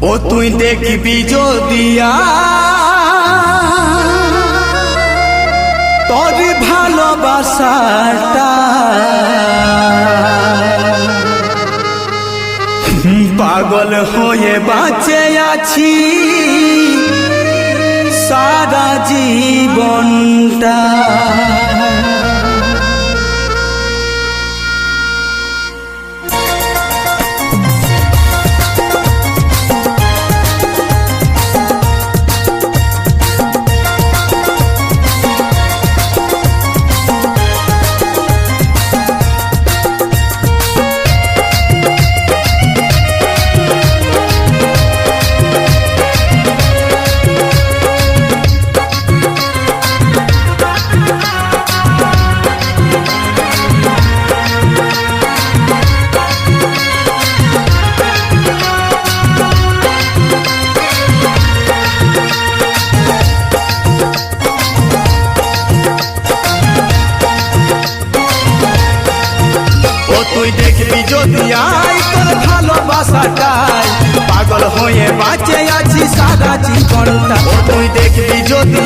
ও তুই দেখবি যদি তোর ভালোবাসাটা পাগল হয়ে বাঁচে আছি সারা জীবনটা। তুই দেখবি যদি তোর ভালোবাসাটাই পাগল হয়ে বাঁচে আছি সারা জীবনটা। ও তুই দেখবি যদি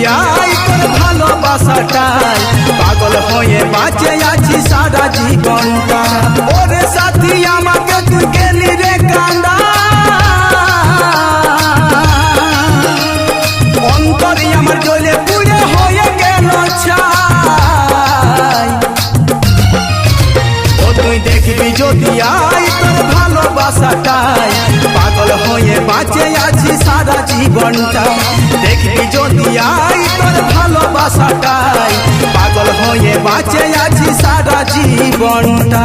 তোর ভালোবাসাটাই পাগল হয়ে বাঁচে আছি সারা জীবনটা। ওরে সাথী আমাকে তুই গেলি রে কান্দা, অন্তরে আমার জ্বলে পুড়ে হয়ে গেল ছাই। তুই দেখবি যদি তোর ভালোবাসাটাই পাগল হয়ে বাঁচে আছি সারা জীবনটা। দেখবি যদি তোর ভালোবাসাটাই পাগল হয়ে বাঁচে আছি সারা জীবনটা।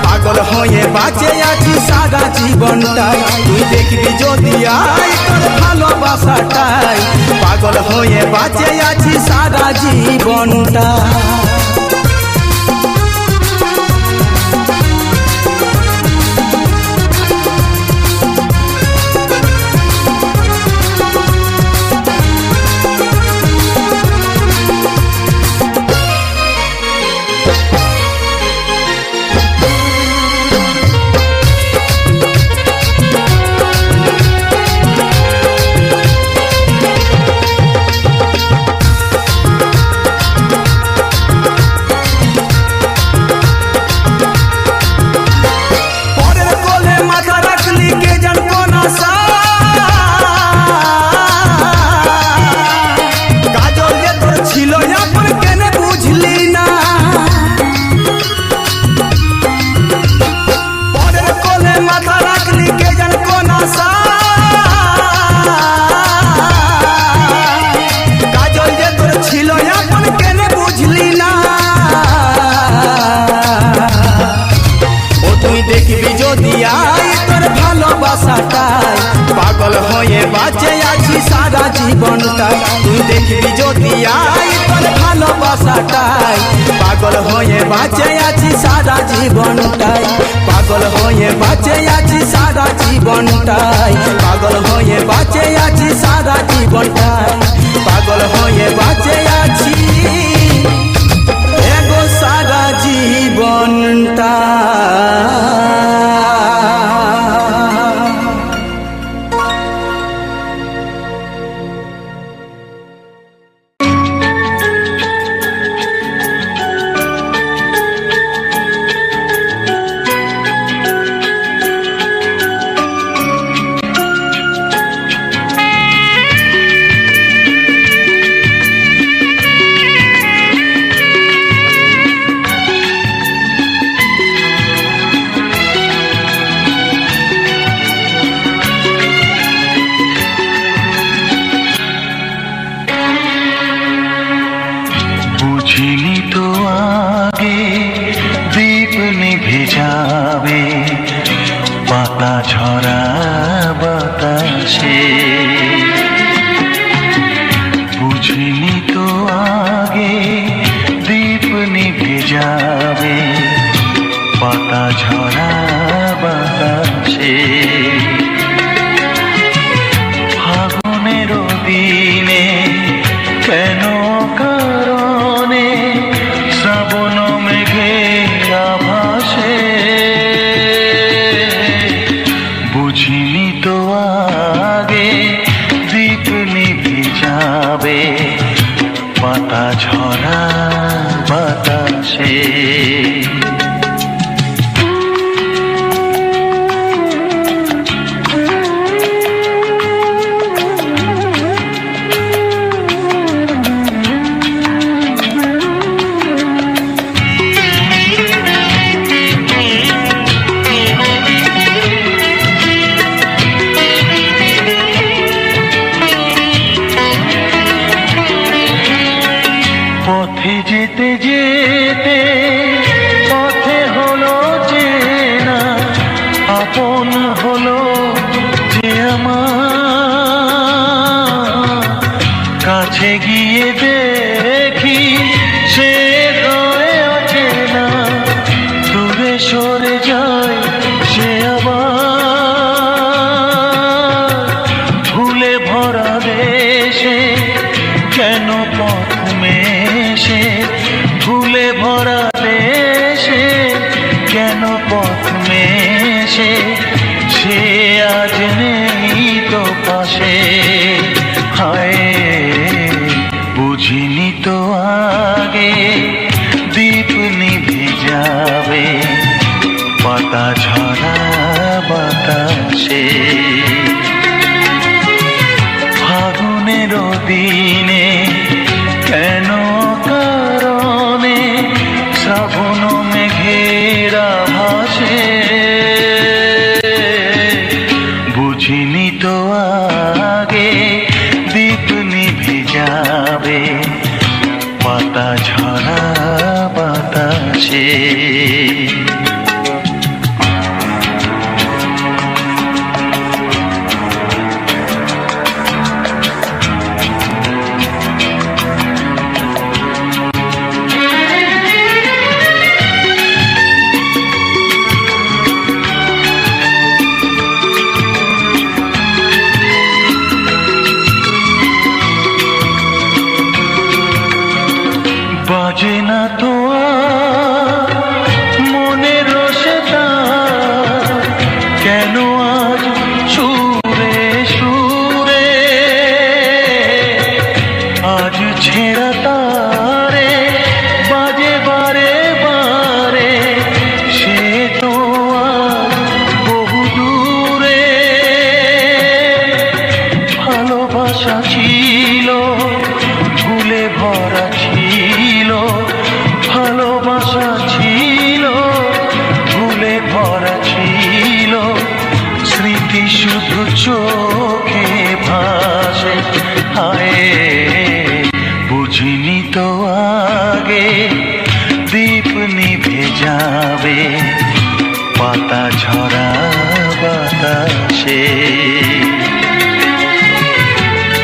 পাগল হয়ে বাঁচে আছি সারা জীবনটাই। তুই দেখবি যদি তোর ভালোবাসাটাই পাগল হয়ে বাঁচে আছি সারা জীবনটা। পাগল হয়ে বাঁচে আছি সারা জীবনটাই। তুই দেখবি যদি তোর ভালোবাসাটাই পাগল হয়ে বাঁচে আছি সারা জীবনটাই। পাগল হয়ে বাঁচে আছি সারা জীবনটাই। পাগল হয়ে বাঁচে আছি সারা জীবনটাই। পাগল হয়ে বাঁচে আছি এগো সারা জীবনটা। বুঝিনি তো আগে দীপ নিভে যাবে পাতা ঝরা বাতাসে। বুঝিনি তো আগে দীপ নিভে যাবে পাতা ঝরা বাতাসে। ফাগুনের দিনে কেন কারণে শ্রাবণ মেঘের আভাসে। বুঝিনি তো আগে দীপ নিভে যাবে পাতা ঝরা বাতাসে। পথে যেতে যেতে পথে হলো চেনা আপন হলো যে আমার। কাছে গিয়ে দেখি সে রয়ে অচেনা, দূরে সরে যায় সে আবার। ভুলে ভরা দেশে কেন পথ মেশে, ভুলে ভরা দেশে কেন পথ মেশে। সে আজ নেই তো পাশে, হায় বুঝিনি তো আগে দীপ নিভে যাবে পাতা ঝরা বাতাসে। ফাগুনের দিনে কেন কারণে শ্রাবণ মেঘের আভাসে। বুঝিনি তো আগে দীপ নিভে যাবে পাতা ঝরা বাতাসে। বাজে না তো মনের রসেটা কেন আজ সুরে সুরে। আজ ছেঁড়া তারে বাজে বারে বারে, সে তো আজ বহু দূরে। ভালোবাসা ছিল ভুলে ভরা ছিল, ভালোবাসা ছিল ভুলে ভরা ছিল। স্মৃতি শুধু চোখে ভাসে, হায় বুঝিনি তো আগে দীপ নিভে যাবে পাতা ঝরা বাতাসে।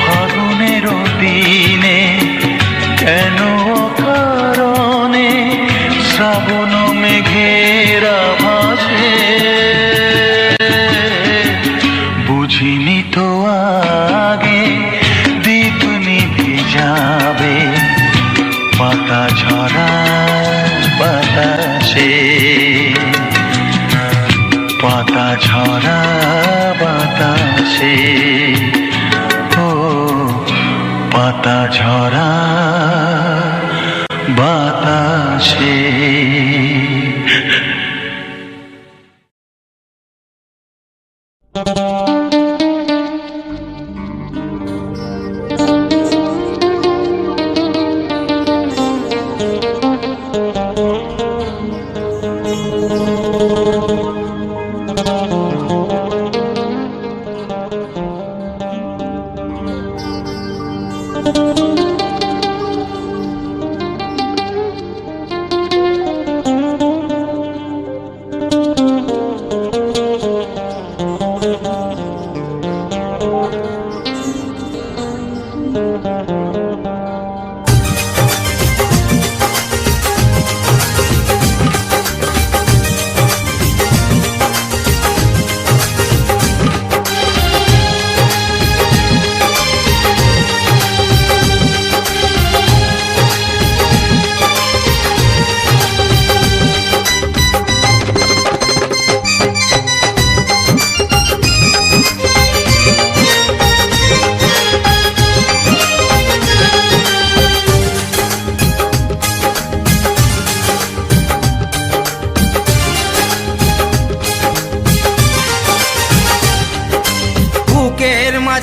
ফাগুনের দিনে কেন কারণে শ্রাবণ মেঘের আভাসে। বুঝিনি তো আগে দীপ নিভে যাবে পাতা ঝরা বাতাসে। পাতা ঝরা বাতাসে, ও পাতা ঝরা বাতাসে।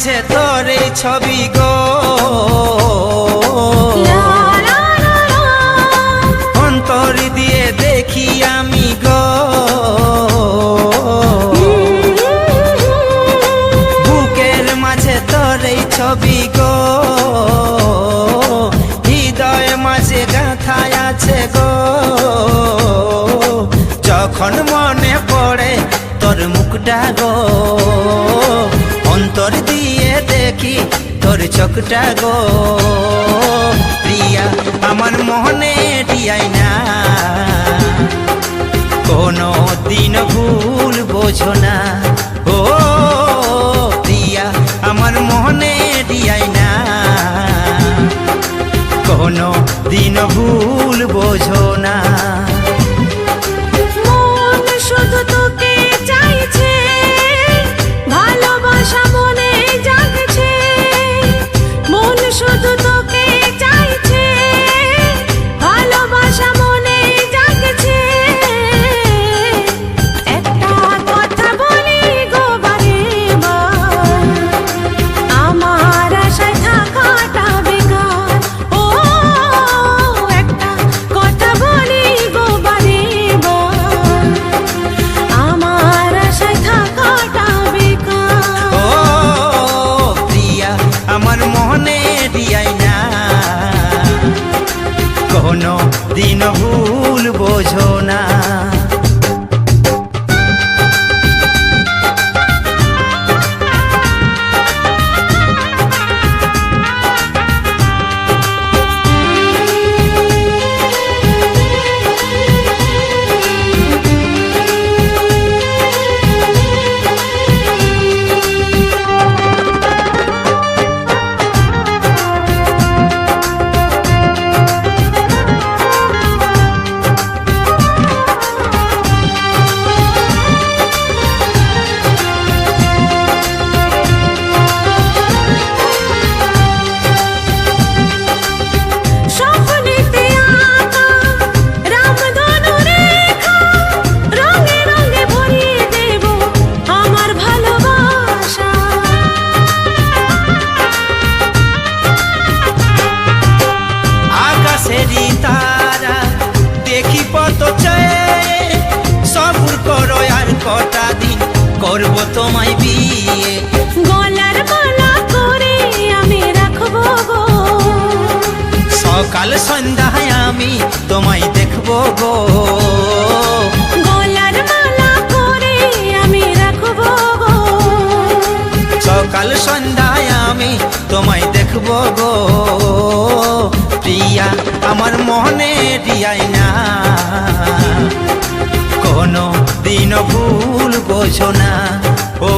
মাঝে তোর এই ছবি গো, অন্তর দিয়ে দেখি আমি গো, বুকের মাঝে তোর এই ছবি গো, হৃদয় মাঝে গাঁথায় আছে গো। যখন মনে পড়ে তোর মুখটা গো, অন্তর দিয়ে দেখি তোর চোখটা গো। প্রিয়া আমার মনে দিয়াই না, কোনো দিন ভুল বোঝো না। ও প্রিয়া আমার মনে দিয়াই না, কোনো দিন ভুল বোঝো না। মন শুধু তোকে চাইছে, ভালোবাসা মনে জাগছে। মন শুধু তোকে চাইছে, ভালোবাসা মনে জাগছে। একটা কথা বলি গো বারে বার, আমার আশায় থাকাটা বেকার। ও একটা কথা বলি গো বারে বার, আমার আশায় থাকাটা বেকার। ও প্রিয়া আমার মনে দিয়াই না, কোনো দিন ভুল বোঝো না। স্বপ্নেতে আঁকা রামধনু রেখা, রঙে রঙে ভরিয়ে দেব আমার ভালোবাসা। আকাশেরই তারা দেখি পত চায়, সবুর করো আর কটা দিন করবো তোমায় বিয়ে। গলার মালা করে আমি রাখবো গো, সকাল সন্ধ্যায় আমি তোমায় দেখবো গো। গলার মালা করে আমি রাখবো গো। সকাল সন্ধ্যায় আমি তোমায় দেখবো গো। প্রিয়া আমার মনে দিয়াই না, কোনো দিন ভুল বোঝো না। ও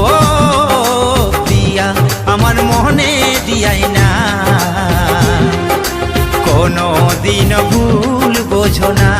প্রিয়া আমার মনে দিয়াই না, কোনো দিন ভুল বোঝো না।